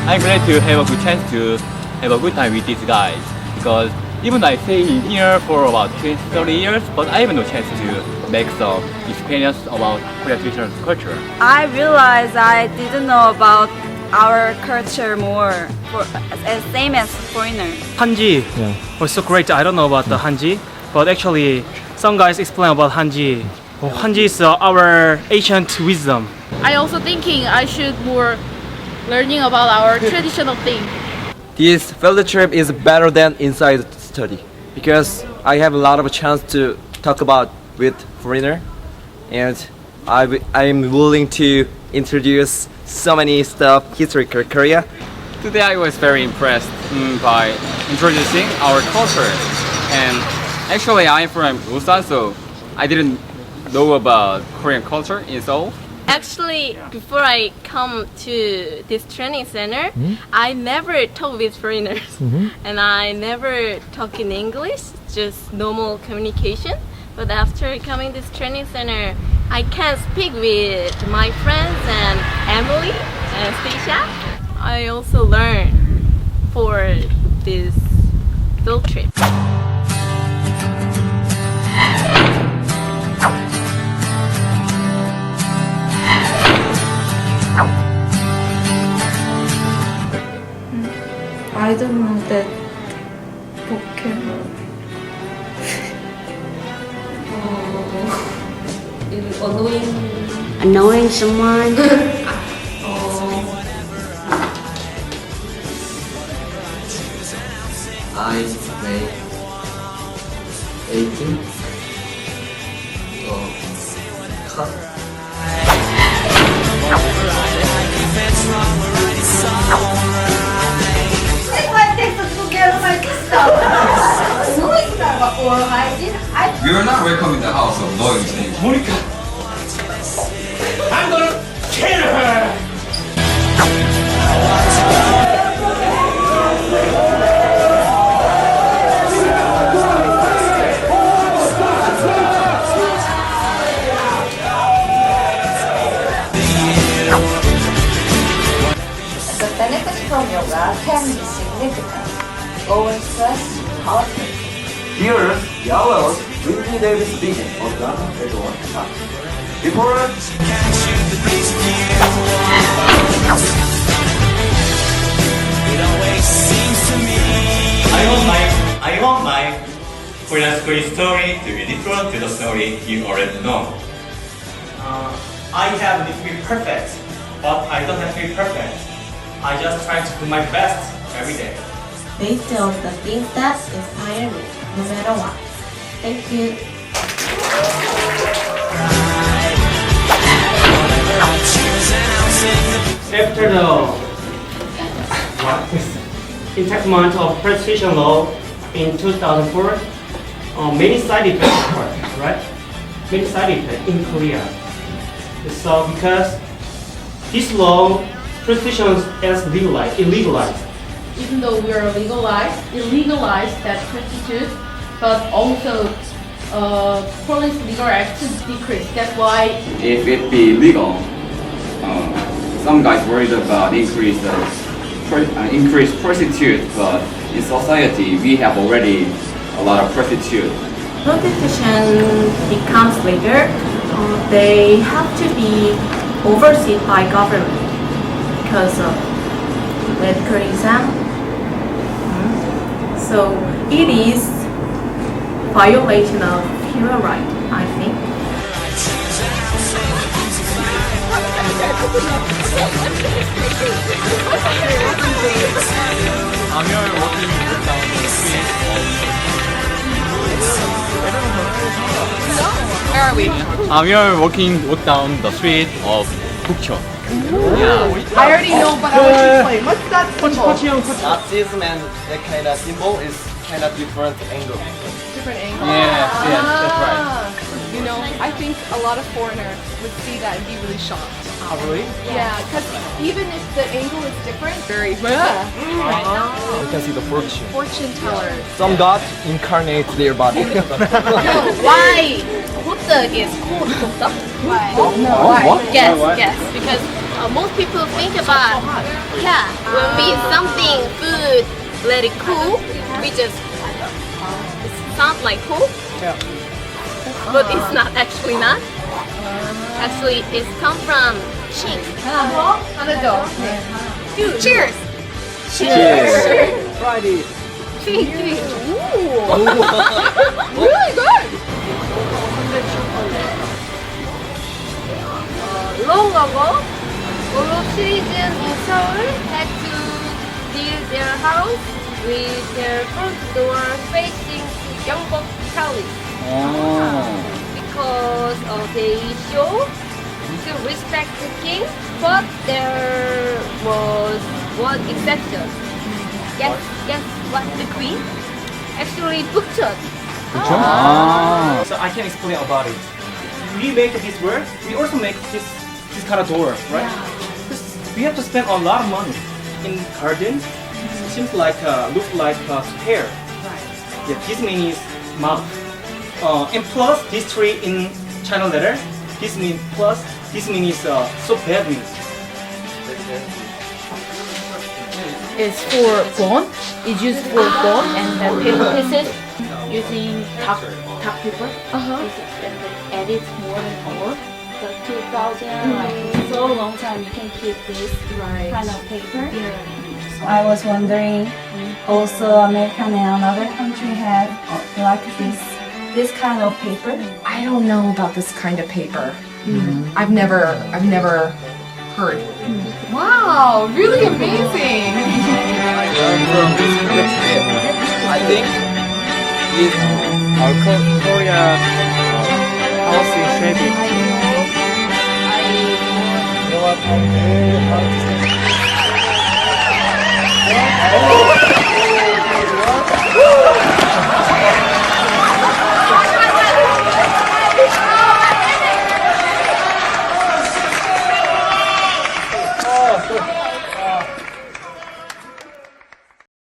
I'm glad to have a good chance to have a good time with these guys because even though I stay in here for about 20-30 years, but I have no chance to make some experience about Korean traditional culture. I realized I didn't know about our culture more, as same as foreigners. Hanji was so great. I don't know about the Hanji, but actually some guys explain about Hanji. Hanji is our ancient wisdom. I also thinking I should more learning about our traditional thing. This field trip is better than inside study because I have a lot of chance to talk about with foreigner, and I'm willing to introduce so many stuff historical Korea. Today I was very impressed by introducing our culture, and actually I'm from Busan, so I didn't know about Korean culture in Seoul. Actually, before I come to this training center, I never talk with foreigners and I never talk in English, just normal communication. But after coming to this training center, I can speak with my friends and Emily and Stacia. I also learn for this field trip. I don't know that vocabulary. Annoying someone. I made 18 cut. We are not welcome in the house of knowing things. I'm gonna kill her. The benefits from yoga can be significant. Lower stress, powerful. Viewers, yellows, Whitney Davis speaking on Ghana everyone talk. Before I want my Korean school story to be different to the story you already know. I have to be perfect, but I don't have to be perfect. I just try to do my best every day. Based on the things that inspire me, no matter what. Thank you. After the enactment of precision law in 2004, many side effects occurred, right? Many side effects in Korea. So because this law, prostitution is illegalized. Even though we are illegalized that prostitute, but also police legal act decrease. That's why If it be legal, some guys worried about increased prostitute, but in society we have already a lot of prostitute. Prostitution becomes legal. They have to be overseen by government because of radicalism. So it is violation of human rights, I think. where are we? We are walking down the street of Bukcho. Yeah. I already know, but I want you to explain. What's that symbol? Nazism and that kind of symbol is kind of different angle. Different angle. Yes, that's right. You know, I think a lot of foreigners would see that and be really shocked. Oh, really? Yeah, because even if the angle is different, very You can see the fortune. fortune tellers. Some god incarnates their body. No, why? What the is called? Why? What? Guess. Because most people think about, yeah, when we eat something food, let it cool, we just, it sounds like cool, but it's not, actually not. Actually, it's come from cheek. 하나 더. Cheers! Friday. Cheek, cheek. Ooh. Really good! Long ago, all of citizens in Seoul had to build their house with their front door facing Gyeongbok Palace because they show to respect the king, but there was one exception. Guess what? The queen actually butchered. So I can explain about it. We make this work. We also make this kind of door, right? We have to spend a lot of money in garden. Seems like look like a square. Yeah, this means mouth. And plus this tree in China letter. This means plus. This means so bad means. It's for bone. It's used for bone and the paper pieces using dark paper. And it's more than more. The 2000, like so long time you can keep this kind of paper. I was wondering, also American and another country have like this kind of paper. I don't know about this kind of paper. I've never heard. Wow, really amazing. I think is our Korea house in shaping. You know what? I'm very hard to